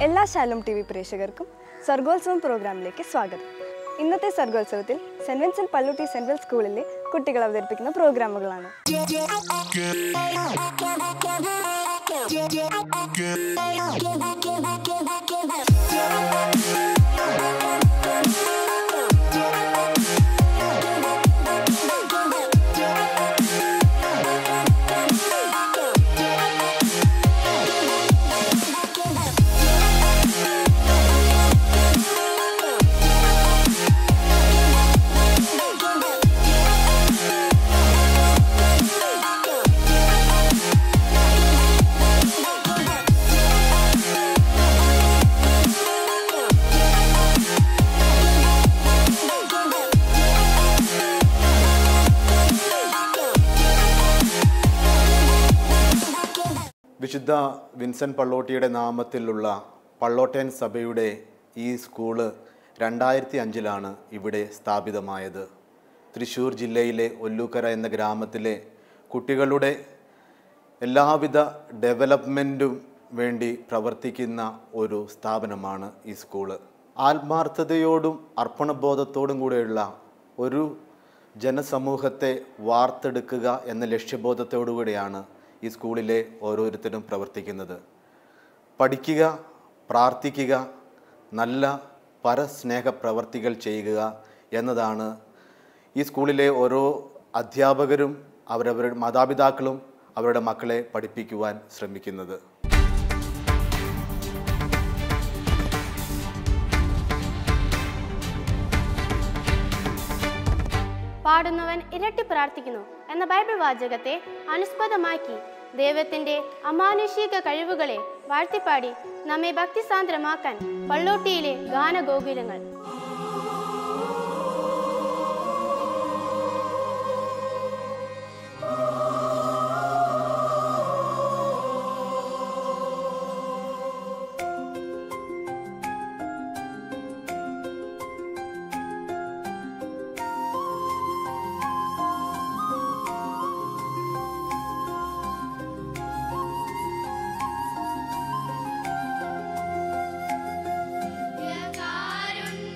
എല്ലാ Shalom T V പ്രേക്ഷകർക്കും സർഗോത്സവം പ്രോഗ്രാമിലേക്ക് സ്വാഗതം. ഇന്നത്തെ സർഗോത്സവത്തിൽ സെന്റ് വിൻസെന്റ് പള്ളൂട്ടി സെൻട്രൽ സ്കൂളിലെ കുട്ടികൾ അവതരിപ്പിക്കുന്ന പ്രോഗ്രാമുകളാണ്. വിശുദ്ധ വിൻസെന്റ് പള്ളോട്ടിയുടെ നാമത്തിലുള്ള പള്ളോട്ടൻ സഭയുടെ ഈ സ്കൂള് 2005 ഇവിടെ സ്ഥാപിതമായത്. തൃശ്ശൂർ ജില്ലയിലെ ഒല്ലൂക്കര എന്ന ഗ്രാമത്തിലെ കുട്ടികളുടെ എല്ലാവിധ ഡെവലപ്മെൻറ്റും വേണ്ടി പ്രവർത്തിക്കുന്ന ഒരു സ്ഥാപനമാണ് ഈ സ്കൂള്. ആത്മാർത്ഥതയോടും അർപ്പണബോധത്തോടും കൂടെയുള്ള ഒരു ജനസമൂഹത്തെ വാർത്തെടുക്കുക എന്ന ലക്ഷ്യബോധത്തോടുകൂടിയാണ് ഈ സ്കൂളിലെ ഓരോരുത്തരും പ്രവർത്തിക്കുന്നത്. പഠിക്കുക, പ്രാർത്ഥിക്കുക, നല്ല പരസ്നേഹ പ്രവർത്തികൾ ചെയ്യുക എന്നതാണ് ഈ സ്കൂളിലെ ഓരോ അധ്യാപകരും അവരവരുടെ മാതാപിതാക്കളും അവരുടെ മക്കളെ പഠിപ്പിക്കുവാൻ ശ്രമിക്കുന്നത്. പാടുന്നവൻ ഇരട്ടി പ്രാർത്ഥിക്കുന്നു എന്ന ബൈബിൾ വാചകത്തെ അനുസ്പദമാക്കി ദൈവത്തിന്റെ അമാനുഷിക കഴിവുകളെ വാഴ്ത്തിപ്പാടി നമ്മെ ഭക്തിസാന്ദ്രമാക്കാൻ പള്ളോട്ടിയിലെ ഗാനഗോകുലങ്ങൾ. കാരുണ്യ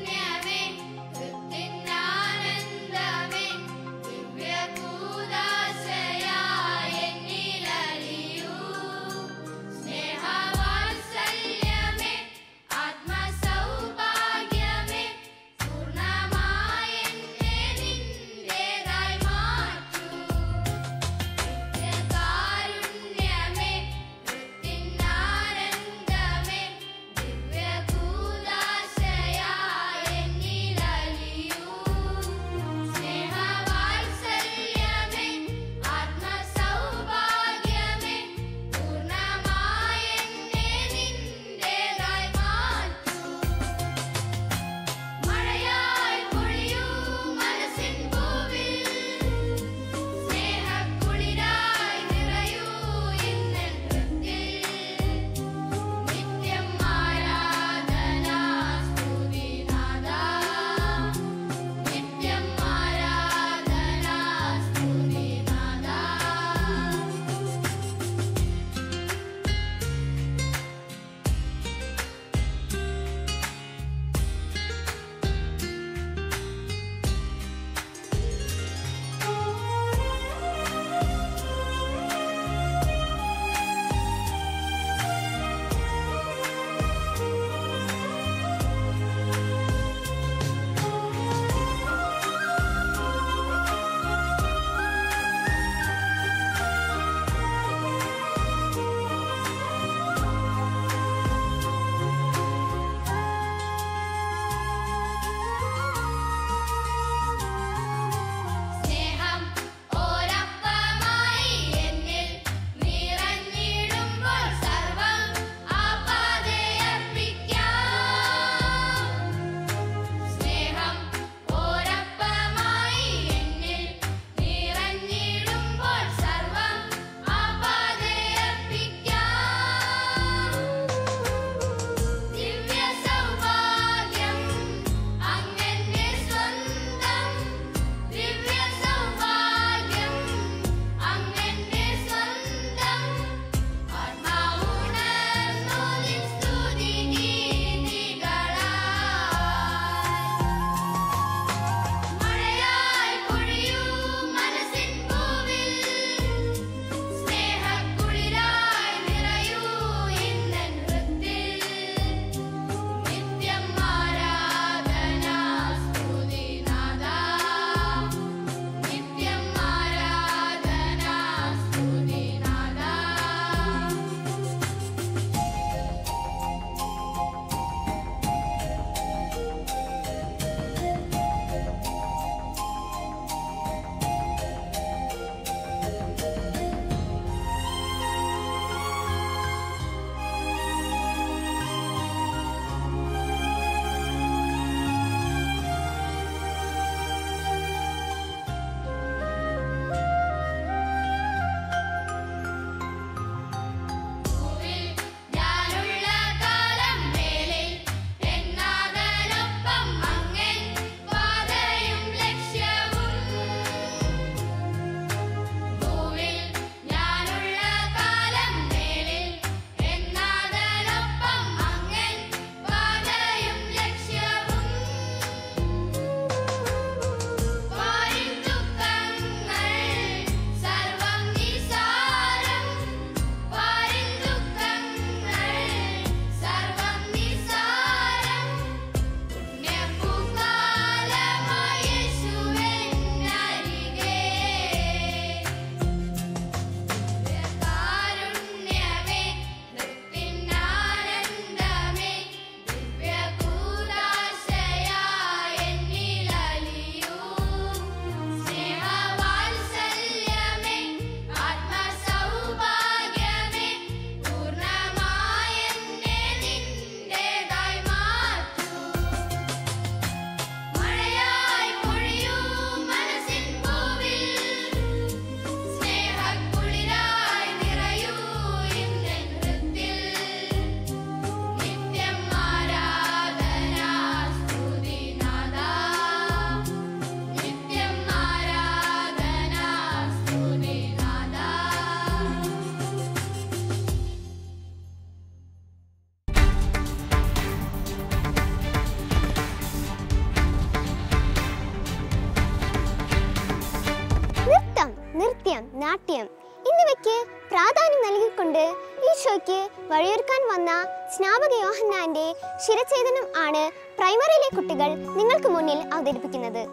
നാട്യം എന്നിവയ്ക്ക് പ്രാധാന്യം നൽകിക്കൊണ്ട് ഈശോയ്ക്ക് വഴിയൊരുക്കാൻ വന്ന സ്നാപക യോഹന്നാന്റെ ശിരഛേദനം ആണ് പ്രൈമറിയിലെ കുട്ടികൾ നിങ്ങൾക്ക് മുന്നിൽ അവതരിപ്പിക്കുന്നത്.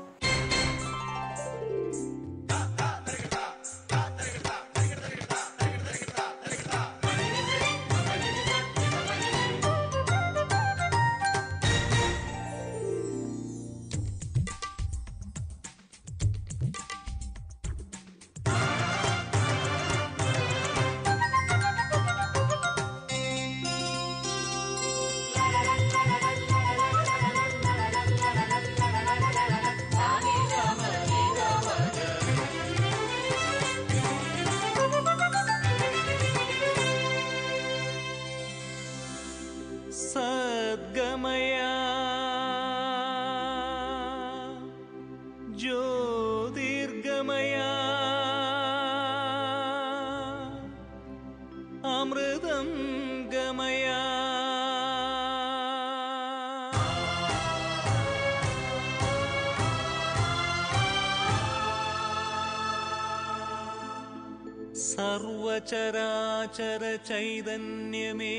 സർവചരാചര ചൈതന്യമേ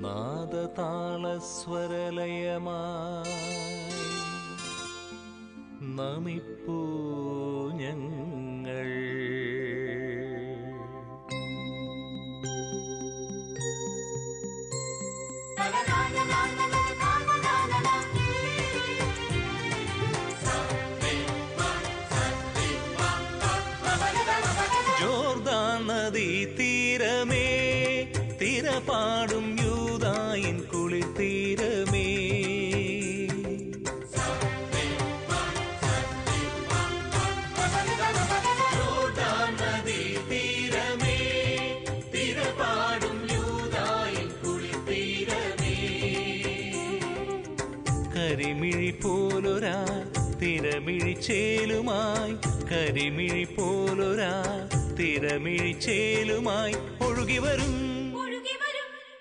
നാദതാളസ്വരലയമായി നമിപ്പൂ ഞങ്ങൾ. ജോർദാൻ നദീ തീരമേ, തിരപാടും യൂദായിൻ കുളിർത്തീരമേ, ജോർദാൻ നദീ തീരമേ, തിരപാടും യൂദായിൻ കുളിർത്തീരമേ. കരിമിഴി പോലൊരാ തിരമിഴിച്ചേലുമായി, കരിമിഴി പോലൊരാ തിരമിഴിച്ചേലുമായി ഒഴുകിവരും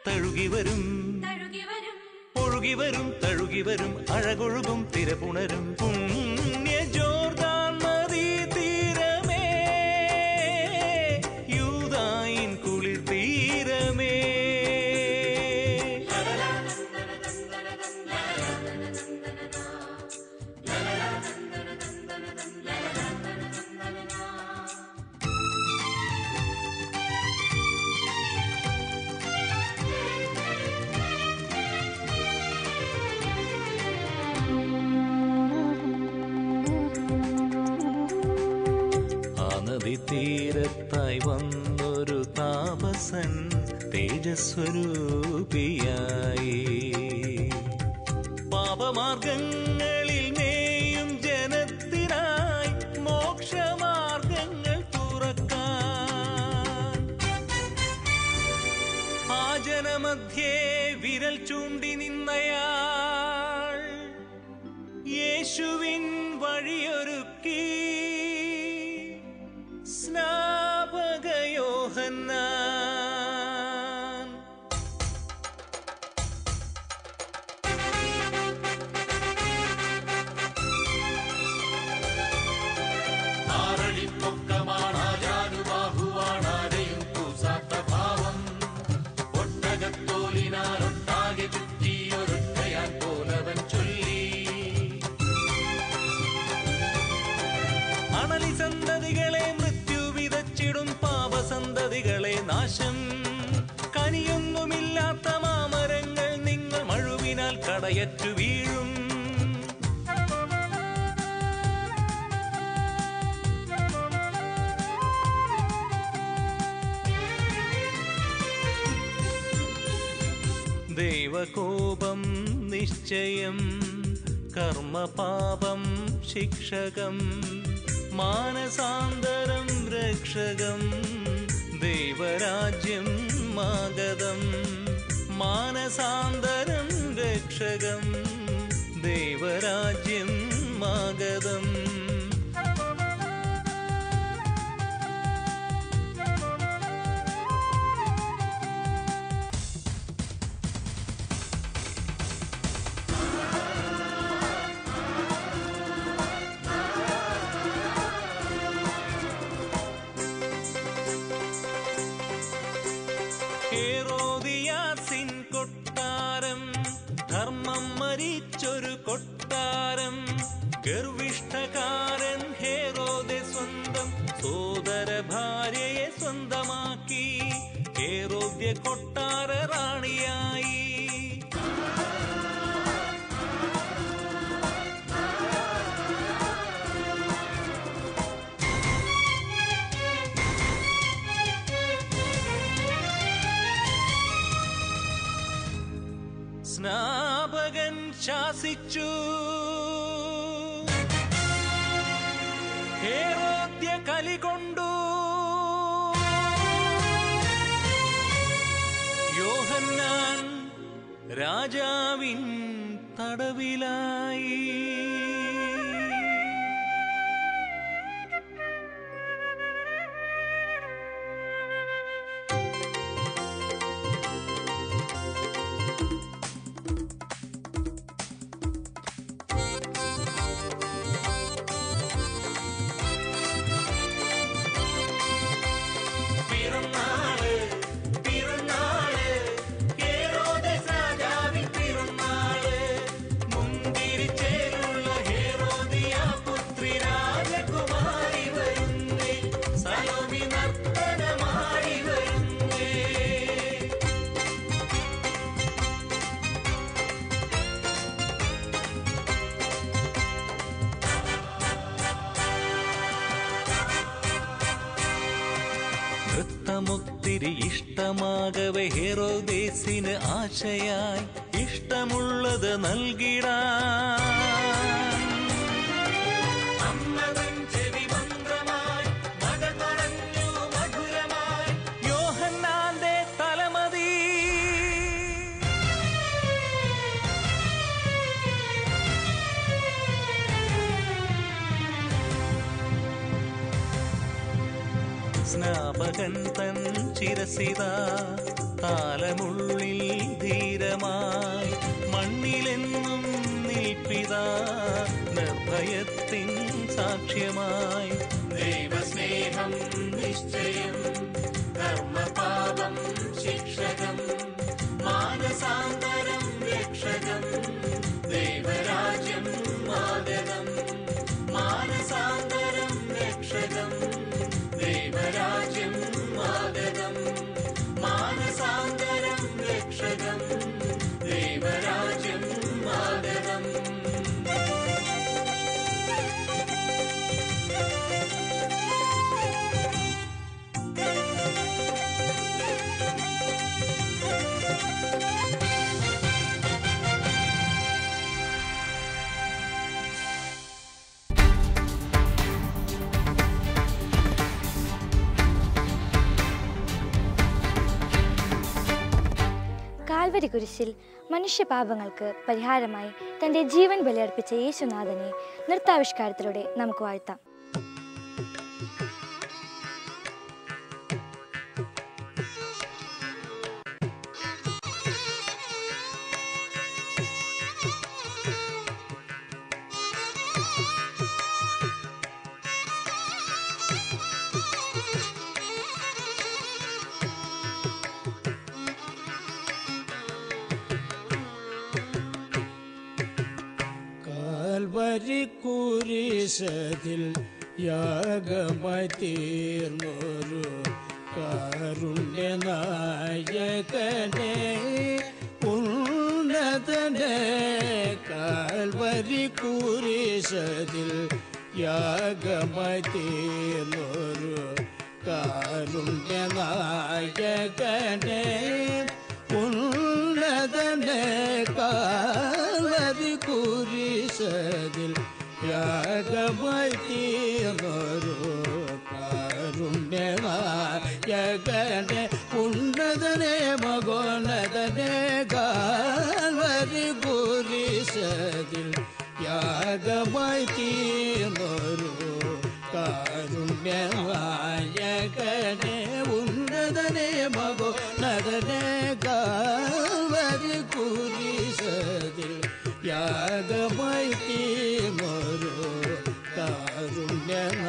തഴുകിവരും, ഒഴുകിവരും തഴുകിവരും, അഴകൊഴുകും തിരപുണരും പുണ്യ ജോർദാൻ നദീ തീരമേ, യൂദായിൻ കുളിർ തീരമേ. തീരത്തായി വന്നൊരു താപസൻ തേജസ്വരൂപിയായി, പാപമാർഗങ്ങളിൽ മേയും ജനത്തിനായി മോക്ഷമാർഗങ്ങൾ തുറക്കാൻ. ആ ജനമധ്യേ വിരൽ ചൂണ്ടി നിന്നയാൾ യേശുവിൻ വഴിയൊരുക്കി. സ്നാപക യോഹന്നാൻ ആരടിപ്പൊക്കമാണാജാനുബാഹുവാണാരെയും കൂസാത്ത ഭാവം, ഒട്ടകത്തോലിനാലൊട്ടാകെ ചുറ്റിയൊരൊറ്റയാൻ പോലവൻ ചൊല്ലി. അണലി സന്തതികളെ മൃത്യു വിതച്ചിടും, പാപസന്തതികളെ നാശം. കനിയൊന്നുമില്ലാത്ത മാമരങ്ങൾ നിങ്ങൾ മഴുവിനാൽ കടയറ്റു വീഴും. ദൈവകോപം നിശ്ചയം, കർമ്മപാപം ശിക്ഷകം, മാനസാന്തരം രക്ഷകം, ദൈവരാജ്യം മാഗതം. മാനസാന്തരം രക്ഷകം, ദൈവരാജ്യം മാഗതം. ഗർവിഷ്ഠകാരൻ ഹേരോദെ സ്വന്തം സോദര ഭാര്യയെ സ്വന്തമാക്കി ഹേരോദ്യ കൊട്ടാര റാണിയായി. സ്നാപകൻ ശാസിച്ചു, ഹേരോദ്യ കലികൊണ്ടു യോഹന്നാൻ രാജാവിൻ തടവിലായി. നൃത്തമൊത്തിരി ഇഷ്ടമാകവെ ഹെരോദേസിന് ആശയായി ഇഷ്ടമുള്ളത് നൽകിടാൻ. യോഹന്നാന്റെ തലമതി സ്നാപകൻ തൻ ചിരസിതാ താലമുള്ളിൽ ധീരമായി മണ്ണിലെന്നും നിൽപ്പിതാ നിർഭയത്തിൻ സാക്ഷ്യമായി. ദൈവസ്നേഹം നിശ്ചയം കർമ്മപാപം ശിക്ഷകം മാനസാന്തരം രക്ഷകം ദൈവരാജ്യം മാതരം മാനസാന്തരം രക്ഷകം ദൈവരാജ്യം മാതരം മാനസാന്തരം രക്ഷകം ദൈവരാജ്യം മാതരം. കാൽവരി കുരിശിൽ മനുഷ്യപാപങ്ങൾക്ക് പരിഹാരമായി തൻ്റെ ജീവൻ ബലിയർപ്പിച്ച യേശുനാഥനെ നൃത്താവിഷ്കാരത്തിലൂടെ നമുക്ക് വാഴ്ത്താം. കുരിശതിൽ യാഗമായി തീർന്നൊരു കാരുണ്യനായകനെ ഉന്നതനെ കാൽവരി കുരിശതിൽ യാഗമായി തീർന്നൊരു കാരുണ്യനായകനെ ഉന്നതനെ കാൽവരി കുരിശതിൽ യാഗമായി തീർന്നൊരു കാരുണ്യനായകനെ ഉന്നതനെ മകോന്നതനെ കാൽവരി കുരിശതിൽ യാഗമായി തീർന്നൊരു കാരുണ്യനായകനെ ഉന്നതനെ മകോന്നതനെ കാൽവരി കുരിശതിൽ യാഗമായി തീർന്നൊരു കാരുണ്യനായകനെ.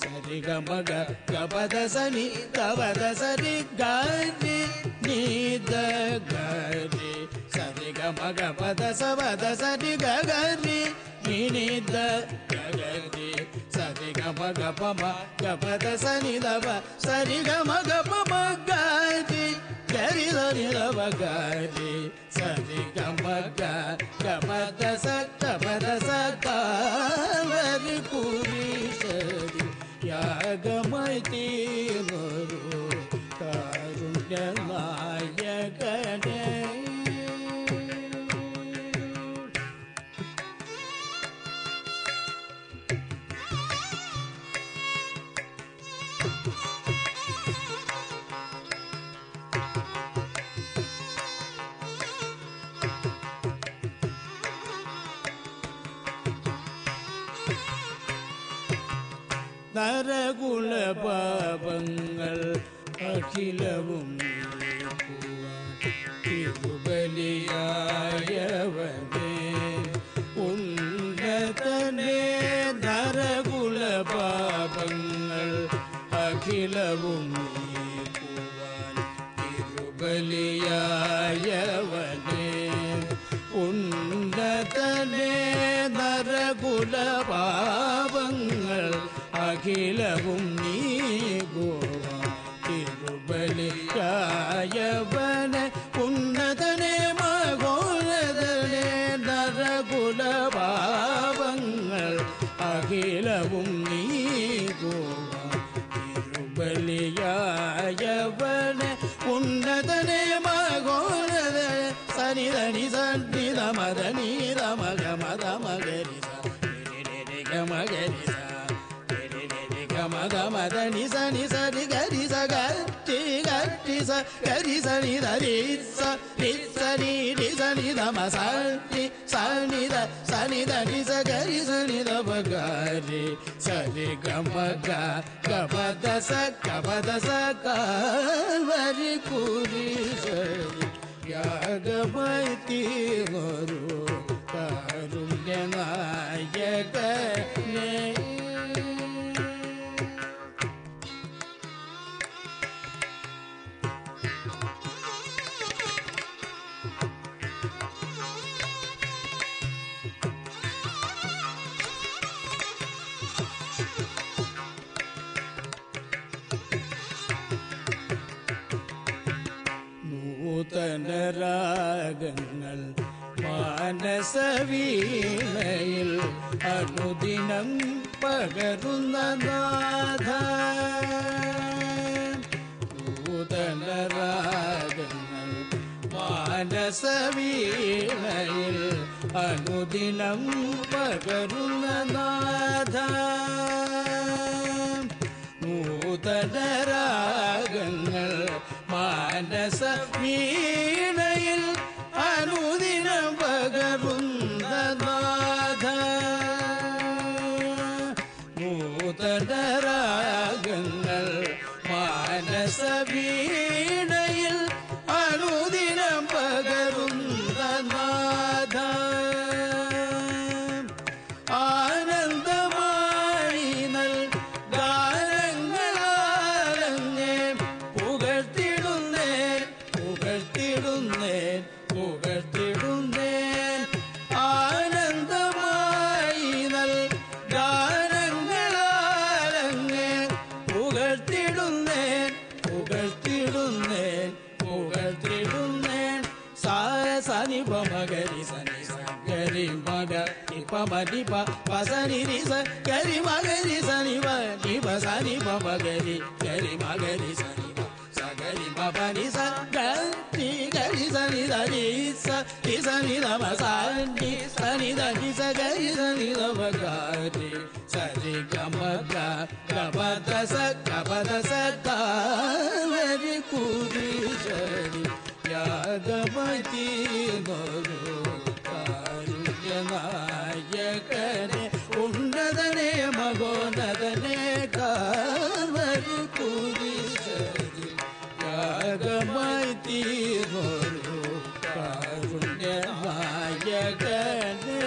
സരിഗമഗ ഗപദ സനി ഗപദ സരി ഗരി ನಿದ ಗರಿ ಸರಿ ಗಮ ಗಪದ ಸವದ ಸರಿ ಗರಿ ನಿದ ಗರಿ ಸರಿ ಗಮ ಗಪಮ ಗಪದ ಸನಿ ದವ ಸರಿ ಗಮ ಗಪಮ ಗರಿ ಗರಿ ಸರಿ ದವ ಗರಿ ಸರಿ ಗಮ ಗಪದ ಸ ಗಪದ ಸ ಗರಿ ಕುರಿ ಸರಿ ಯಾಗಮೈತಿ ಮರು ಕಾರುಣ್ಯ ನಾಯಕನೇ നരകുല പാപങ്ങൾ അഖിലവും തിരുബലിയായവനേ ഉന്നതനേ നരകുല പാപങ്ങൾ അഖിലവും തിരുബലിയായവനേ ഉന്നതനേ നരകുല പാപങ്ങൾ അഖിലവും നീഗോവ തിരുബലിയായവനെ ഉന്നതനെ മകോന്നതനെ നരകുല പാപങ്ങൾ അഖിലവും നീഗോവ തിരുബലിയായവനെ ഉന്നതനെ മകോന്നതനെ സനിധനി സന്നിധ മദനീത മഗമത മകരി മകരി മദ നിസ നിസ രി ഗരി സ ഗരി ഗരി സ ഗരി സ നി ധ രി സ രി സ നി രി സ നി ധ മ സ രി സ നി ധ നി സ ഗരി സ നി ധ പ ഗ രി സ രി ഗ മ ഗ ഗ പ ദ സ ഗ പ ദ സ ഗ വരി കുരി സ രി യാഗമൈതി മരു കാരുണ്യ നായകനേ നൂതനരാഗങ്ങൾ മാനസവീണയിൽ അനുദിനം പകരുന്ന നാഥ നൂതനരാഗങ്ങൾ മാനസവീണയിൽ അനുദിനം പകരുന്ന നാഥ നൂതനരാഗങ്ങൾ മാനസ വീണയിൽ അനുദിനം പകരുന്ന നാഥ നൂതനരാഗങ്ങൾ മാനസ വീണയിൽ അനുദിനം പകരുന്ന നാഥ ആനന്ദമായി നൽ ഗാനങ്ങളാലങ്ങേ പുകഴ്ത്തിടുന്നേൻ പുകഴ്ത്തിടുന്നേൻ പുകഴ്ത്തിടുന്നേൻ ആനന്ദമായി നൽ ഗാനങ്ങളാലങ്ങേ പുകഴ്ത്തിടുന്നേൻ പുകഴ്ത്തിടുന്നേൻ പുകഴ്ത്തിടുന്നേൻ സാനി പമഗരി സനി ഗരി മഗ ഇപ്പ മതി പസനി രി സ ഗരി മഗരി സനി വ നി പ സനി പമഗരി ഗരി മഗരി സനി വ സ ഗരി മ പ നി സ ഗരി ഗരി സനി ധ രി സ രി സനി ധ മ സ നി സനി ധ നി സ ഗരി സനി ധ മ ഗ രി സ രി ഗ മ ഗ ഗ പ ദ സ ഗ പ ദ സ ഗ വരി കുരി സ രി യാഗമതി മരു കാരുണ്യ നായകനെ ഉന്നതനെ മകോന്നതനെ കാർവരി കുരി സ രി യാഗമതി മരു കാരുണ്യ നായകനെ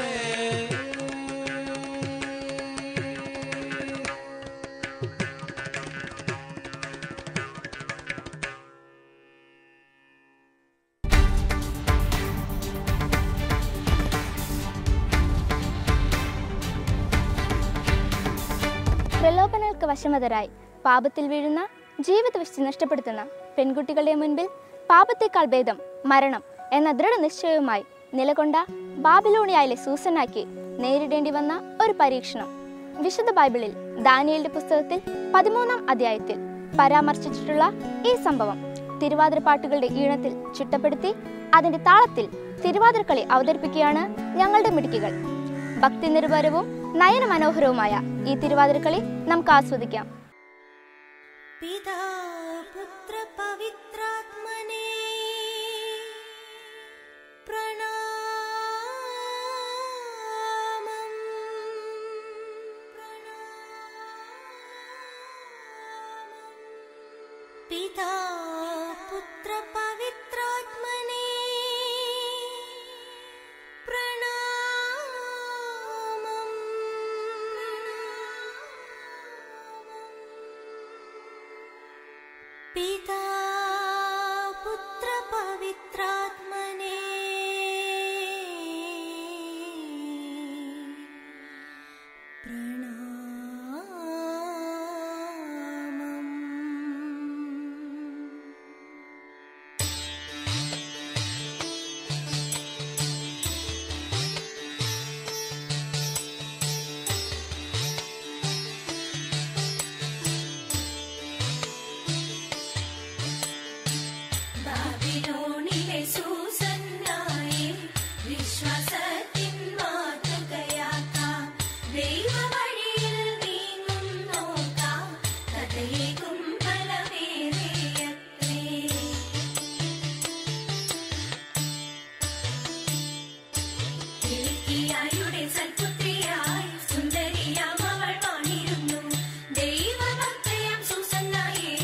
പ്രലോഭനങ്ങൾക്ക് വശമതരായി പാപത്തിൽ വീഴുന്ന, ജീവിതവ്യവസ്ഥ നഷ്ടപ്പെടുത്തുന്ന പെൺകുട്ടികളുടെ മുൻപിൽ പാപത്തേക്കാൾ ഭേദം മരണം എന്ന ദൃഢനിശ്ചയവുമായി നിലകൊണ്ട ബാബിലോണിയയിലെ സൂസന്നാക്ക് നേരിടേണ്ടി വന്ന ഒരു പരീക്ഷണം. വിശുദ്ധ ബൈബിളിൽ ദാനിയേലിന്റെ പുസ്തകത്തിൽ 13-ാം അധ്യായത്തിൽ പരാമർശിച്ചിട്ടുള്ള ഈ സംഭവം തിരുവാതിരപ്പാട്ടുകളുടെ ഈണത്തിൽ ചിട്ടപ്പെടുത്തി അതിന്റെ താളത്തിൽ തിരുവാതിരക്കളി അവതരിപ്പിക്കുകയാണ് ഞങ്ങളുടെ മിടുക്കികൾ. ഭക്തി നിർഭരവും നയനമനോഹരവുമായ ഈ തിരുവാതിരക്കളി നമുക്ക് ആസ്വദിക്കാം. പിതാ പുത്ര പവിത്രാത്മനേ പ്രണാമം. പിതാ പുത്ര പവിത്രാത്മനേ പ്രണാമം. പിതാ പുത്ര പവിത്രാത്മനേ ബാബിലോണിലെ സൂസന്നായെ വിശ്വാസത്തിൻ മാതൃകയാക്കാം. ദൈവവഴിയിൽ നീങ്ങും നോക്കാം. കഥയേകും ഫലമേറെയത്രേ. ഹിൽക്കിയായുടെ സൽപുത്രിയായി സുന്ദരിയാം അവൾ വാണിരുന്നു. ദൈവഭക്തയാം സൂസന്നായെ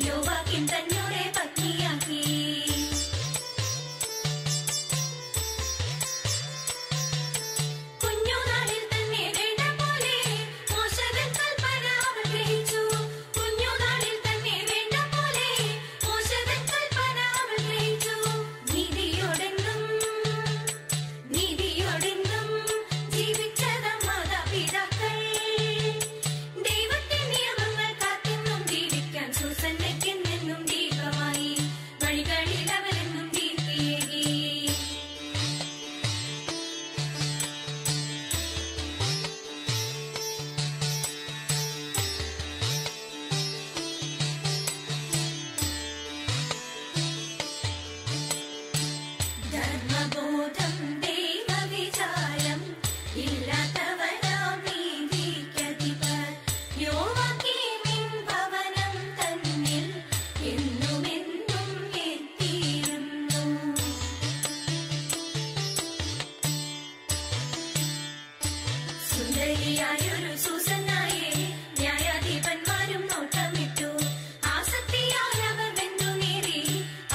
യോവാക്കിം തന്നോടെ പത്നിയാക്കി. കുഞ്ഞുനാളിൽ തന്നെ വേണ്ട പോലെ മോശതൻ കൽപ്പന അവൾ ഗ്രഹിച്ചു. കുഞ്ഞുനാളിൽ തന്നെ വേണ്ട പോലെ മോശതൻ കൽപ്പന അവൾ ഗ്രഹിച്ചു. നീതിയോടെന്നും ജീവിച്ചത മാതാപിതാക്കൾ. ദൈവത്തെ നിയമങ്ങൾ കാത്തെന്നും ജീവിക്കാൻ സൂസന്നയ്ക്കെന്നും ദീപമായി വഴികളിൽ അവരെന്നും ദീപ്തിയേകി. ധർമ്മബോധം ദൈവവിചാരം ഇല്ലാത്തവരാം നീതിക്കധിപർ. യോവാക്കീമിൻ ഭവനം തന്നിൽ എന്നുമെന്നും എത്തിയിരുന്നു. സുന്ദരിയായൊരു സൂസന്നായെ ന്യായാധിപന്മാരും നോട്ടമിട്ടു. ആസക്തിയാൽ അവർ വെന്തുനേറി.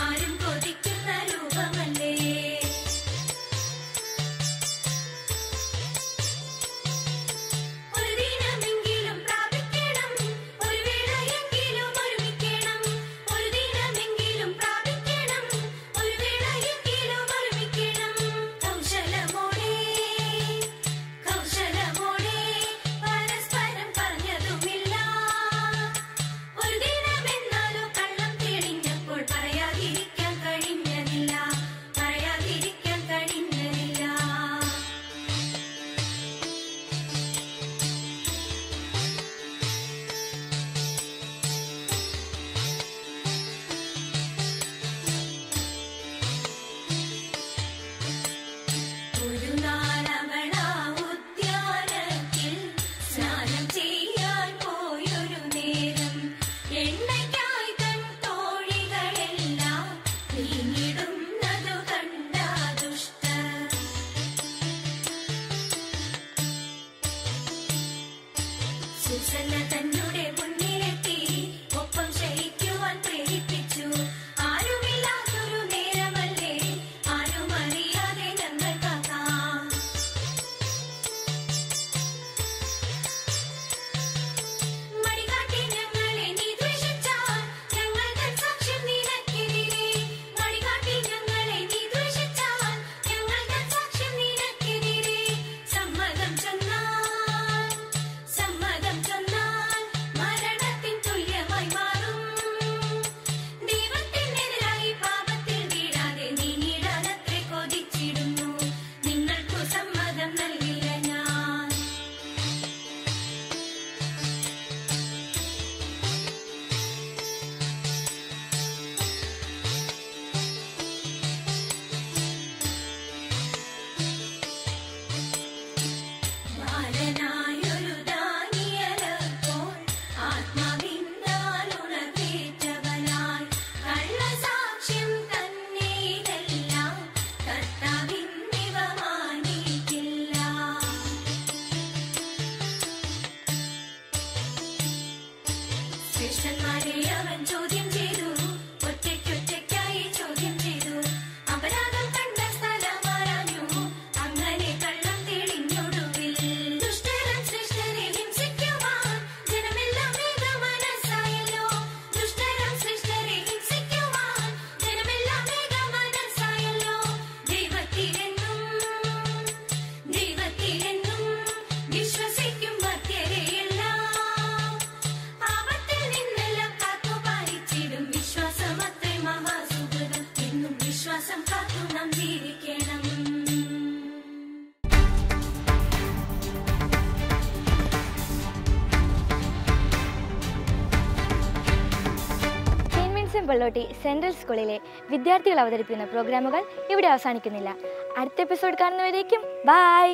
ആരും കൊതിക്കുന്ന രൂപമല്ലേ. ഒരു ദിനമെങ്കിലും പ്രാപിക്കണം, ഒരു വേളയെങ്കിലും ഒരുമിക്കണം. ഒരു ദിനമെങ്കിലും പ്രാപിക്കണം, ഒരു വേളയെങ്കിലും ഒരുമിക്കണം. കൗശലമോടെ പരസ്പരം പറഞ്ഞതുമില്ല. ഒരു ദിനമെന്നാലോ കള്ളം തെളിഞ്ഞപ്പോൾ പറയാതിരിക്കാൻ കഴിഞ്ഞതില്ല. ഒരു നാളവളാ ഉദ്യാനത്തിൽ സ്നാനം ചെയ്യാൻ പോയൊരു നേരം എണ്ണയ്ക്കായി തൻ തോഴികളെല്ലാം നീങ്ങിടുന്നതു കണ്ട ദുഷ്ടർ. സൂസന്ന തന്നോടെ മുന്നിലെത്തി ഒപ്പം ശയിക്കുവാൻ പ്രേരിപ്പിച്ചു. ആരുമില്ലാത്തൊരു നേരമല്ലേ, ആരും അറിയാതെ ഞങ്ങൾ കാക്കാം. മടികാട്ടി ഞങ്ങളെ നീ ദ്വേഷിച്ചാൽ ഞങ്ങൾ തൻ സാക്ഷ്യം നിനക്കെതിരെ. മടികാട്ടി ഞങ്ങളെ നീ ദ്വേഷിച്ചാൽ ഞങ്ങൾ തൻ സാക്ഷ്യം നിനക്കെതിരെ. സമ്മതം ചൊന്നാൽ പള്ളോട്ടി സെൻട്രൽ സ്കൂളിലെ വിദ്യാർത്ഥികൾ അവതരിപ്പിക്കുന്ന പ്രോഗ്രാമുകൾ ഇവിടെ അവസാനിക്കുന്നില്ല. അടുത്ത എപ്പിസോഡ് കാണുന്നവരേക്കും ബൈ.